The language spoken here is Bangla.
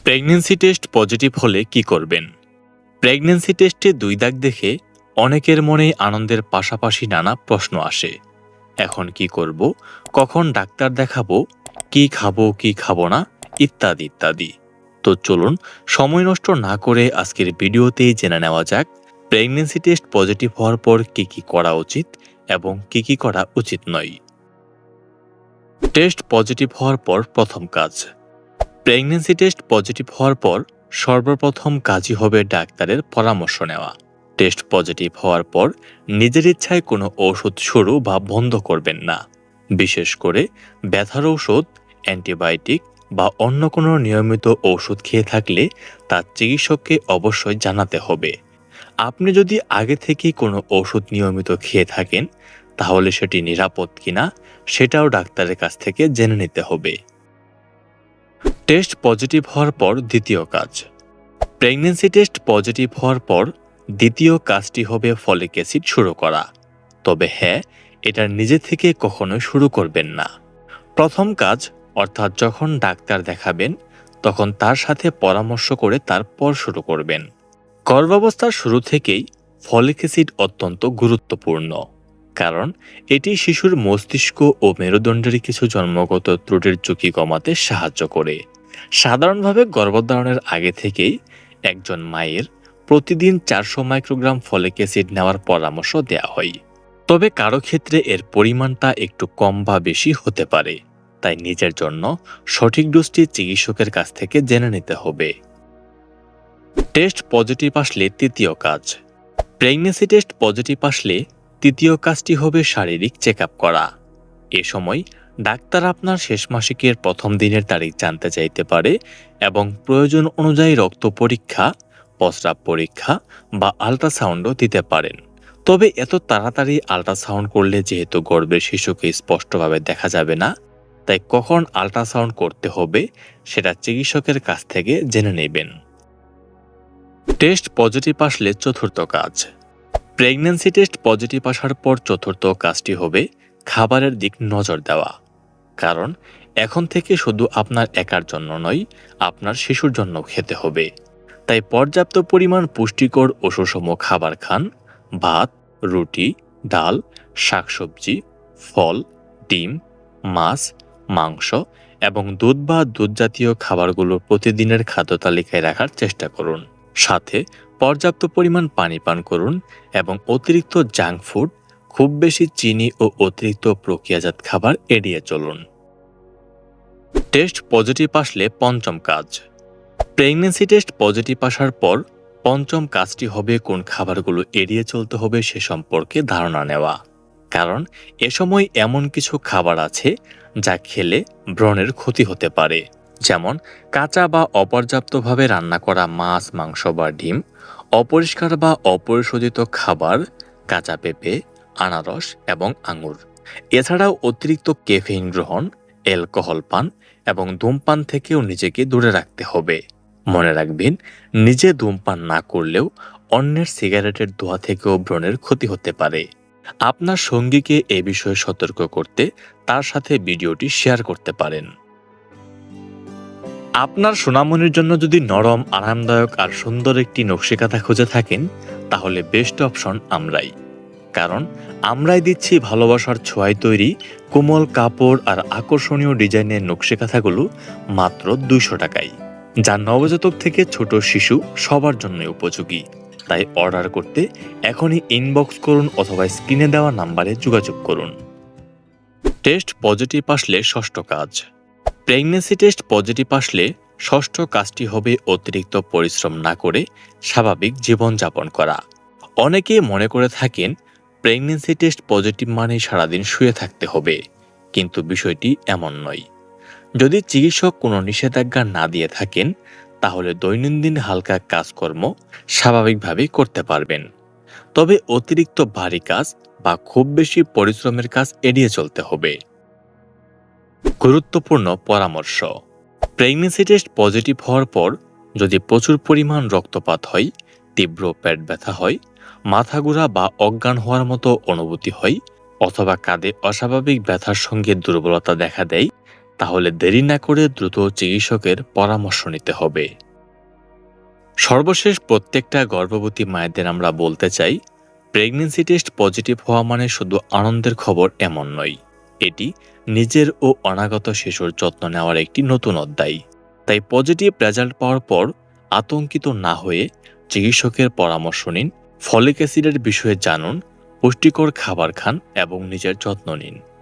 প্রেগন্যান্সি টেস্ট পজিটিভ হলে কি করবেন? প্রেগন্যান্সি টেস্টে 2 দাগ দেখে অনেকের মনেই আনন্দের পাশাপাশি নানা প্রশ্ন আসে। এখন কি করব, কখন ডাক্তার দেখাবো, কি খাবো কি খাবো না, ইত্যাদি ইত্যাদি। তো চলুন সময় নষ্ট না করে আজকের ভিডিওতেই জেনে নেওয়া যাক প্রেগন্যান্সি টেস্ট পজিটিভ হওয়ার পর কি কি করা উচিত এবং কি কি করা উচিত নয়। টেস্ট পজিটিভ হওয়ার পর প্রথম কাজ। প্রেগন্যান্সি টেস্ট পজিটিভ হওয়ার পর সর্বপ্রথম কাজই হবে ডাক্তারের পরামর্শ নেওয়া। টেস্ট পজিটিভ হওয়ার পর নিজের ইচ্ছায় কোনো ওষুধ শুরু বা বন্ধ করবেন না। বিশেষ করে ব্যথার ঔষধ, অ্যান্টিবায়োটিক বা অন্য কোনো নিয়মিত ওষুধ খেয়ে থাকলে তার চিকিৎসককে অবশ্যই জানাতে হবে। আপনি যদি আগে থেকেই কোনো ওষুধ নিয়মিত খেয়ে থাকেন তাহলে সেটি নিরাপদ কিনা সেটাও ডাক্তারের কাছ থেকে জেনে নিতে হবে। টেস্ট পজিটিভ হওয়ার পর দ্বিতীয় কাজ। প্রেগন্যান্সি টেস্ট পজিটিভ হওয়ার পর দ্বিতীয় কাজটি হবে ফলিক অ্যাসিড শুরু করা। তবে হ্যাঁ, এটা নিজে থেকে কখনোই শুরু করবেন না। প্রথম কাজ অর্থাৎ যখন ডাক্তার দেখাবেন তখন তার সাথে পরামর্শ করে তারপর শুরু করবেন। গর্ভাবস্থার শুরু থেকেই ফলিক অ্যাসিড অত্যন্ত গুরুত্বপূর্ণ, কারণ এটি শিশুর মস্তিষ্ক ও মেরুদণ্ডের কিছু জন্মগত ত্রুটির ঝুঁকি কমাতে সাহায্য করে। সাধারণভাবে গর্ভধারণের আগে থেকেই একজন মায়ের প্রতিদিন 400 মাইক্রোগ্রাম ফলিক অ্যাসিড নেওয়ার পরামর্শ দেওয়া হয়। তবে কারো ক্ষেত্রে এর পরিমাণটা একটু কম বা বেশি হতে পারে, তাই নিজের জন্য সঠিক ডোজটি চিকিৎসকের কাছ থেকে জেনে নিতে হবে। টেস্ট পজিটিভ আসলে তৃতীয় কাজ। প্রেগন্যান্সি টেস্ট পজিটিভ আসলে তৃতীয় কাজটি হবে শারীরিক চেক আপ করা। এ সময় ডাক্তার আপনার শেষ মাসিকের প্রথম দিনের তারিখ জানতে চাইতে পারে এবং প্রয়োজন অনুযায়ী রক্ত পরীক্ষা, প্রস্রাব পরীক্ষা বা আল্ট্রাসাউন্ডও দিতে পারেন। তবে এত তাড়াতাড়ি আল্ট্রাসাউন্ড করলে যেহেতু গর্ভের শিশুকে স্পষ্টভাবে দেখা যাবে না, তাই কখন আল্ট্রাসাউন্ড করতে হবে সেটা চিকিৎসকের কাছ থেকে জেনে নেবেন। টেস্ট পজিটিভ আসলে চতুর্থ কাজ। প্রেগন্যান্সি টেস্ট পজিটিভ আসার পর চতুর্থ কাজটি হবে খাবারের দিক নজর দেওয়া। কারণ এখন থেকে শুধু আপনার একার জন্য নয়, আপনার শিশুর জন্য খেতে হবে। তাই পর্যাপ্ত পরিমাণ পুষ্টিকর ও সুষম খাবার খান। ভাত, রুটি, ডাল, শাকসবজি, ফল, ডিম, মাছ, মাংস এবং দুধ বা দুধজাতীয় খাবারগুলো প্রতিদিনের খাদ্য তালিকায় রাখার চেষ্টা করুন। সাথে পর্যাপ্ত পরিমাণ পানি পান করুন এবং অতিরিক্ত জাঙ্ক ফুড, খুব বেশি চিনি ও অতিরিক্ত প্রক্রিয়াজাত খাবার এড়িয়ে চলুন। টেস্ট পজিটিভ আসলে পঞ্চম কাজ। প্রেগন্যান্সি টেস্ট পজিটিভ আসার পর পঞ্চম কাজটি হবে কোন খাবারগুলো এড়িয়ে চলতে হবে সে সম্পর্কে ধারণা নেওয়া। কারণ এ সময় এমন কিছু খাবার আছে যা খেলে ব্রণের ক্ষতি হতে পারে, যেমন কাঁচা বা অপর্যাপ্তভাবে রান্না করা মাছ, মাংস বা ডিম, অপরিষ্কার বা অপরিশোধিত খাবার, কাঁচা পেঁপে, আনারস এবং আঙুর। এছাড়াও অতিরিক্ত ক্যাফেইন গ্রহণ, অ্যালকোহল পান এবং ধূমপান থেকেও নিজেকে দূরে রাখতে হবে। মনে রাখবেন, নিজে ধূমপান না করলেও অন্যের সিগারেটের ধোঁয়া থেকেও ব্রণের ক্ষতি হতে পারে। আপনার সঙ্গীকে এ বিষয়ে সতর্ক করতে তার সাথে ভিডিওটি শেয়ার করতে পারেন। আপনার সোনামণির জন্য যদি নরম, আরামদায়ক আর সুন্দর একটি নকশিকাঁথা খুঁজে থাকেন তাহলে বেস্ট অপশন আমরাই। কারণ আমরাই দিচ্ছি ভালোবাসার ছোঁয়ায় তৈরি কোমল কাপড় আর আকর্ষণীয় ডিজাইনের নকশিকাঁথাগুলো মাত্র 200 টাকায়, যা নবজাতক থেকে ছোট শিশু সবার জন্যই উপযোগী। তাই অর্ডার করতে এখনই ইনবক্স করুন অথবা স্ক্রিনে দেওয়া নাম্বারে যোগাযোগ করুন। টেস্ট পজিটিভ আসলে ষষ্ঠ কাজ। প্রেগন্যান্সি টেস্ট পজিটিভ আসলে ষষ্ঠ কাজটি হবে অতিরিক্ত পরিশ্রম না করে স্বাভাবিক জীবনযাপন করা। অনেকেই মনে করে থাকেন প্রেগন্যান্সি টেস্ট পজিটিভ মানে সারাদিন শুয়ে থাকতে হবে, কিন্তু বিষয়টি এমন নয়। যদি চিকিৎসক কোনো নিষেধাজ্ঞা না দিয়ে থাকেন তাহলে দৈনন্দিন হালকা কাজকর্ম স্বাভাবিকভাবেই করতে পারবেন। তবে অতিরিক্ত ভারী কাজ বা খুব বেশি পরিশ্রমের কাজ এড়িয়ে চলতে হবে। গুরুত্বপূর্ণ পরামর্শ। প্রেগন্যান্সি টেস্ট পজিটিভ হওয়ার পর যদি প্রচুর পরিমাণ রক্তপাত হয়, তীব্র পেট ব্যথা হয়, মাথা ঘোরা বা অজ্ঞান হওয়ার মতো অনুভূতি হয় অথবা কাঁধে অস্বাভাবিক ব্যথার সঙ্গে দুর্বলতা দেখা দেয়, তাহলে দেরি না করে দ্রুত চিকিৎসকের পরামর্শ নিতে হবে। সর্বশেষ প্রত্যেকটা গর্ভবতী মায়েদের আমরা বলতে চাই, প্রেগন্যান্সি টেস্ট পজিটিভ হওয়া মানে শুধু আনন্দের খবর এমন নয়, এটি নিজের ও অনাগত শিশুর যত্ন নেওয়ার একটি নতুন অধ্যায়। তাই পজিটিভ রেজাল্ট পাওয়ার পর আতঙ্কিত না হয়ে চিকিৎসকের পরামর্শ নিন, ফলিক অ্যাসিডের বিষয়ে জানুন, পুষ্টিকর খাবার খান এবং নিজের যত্ন নিন।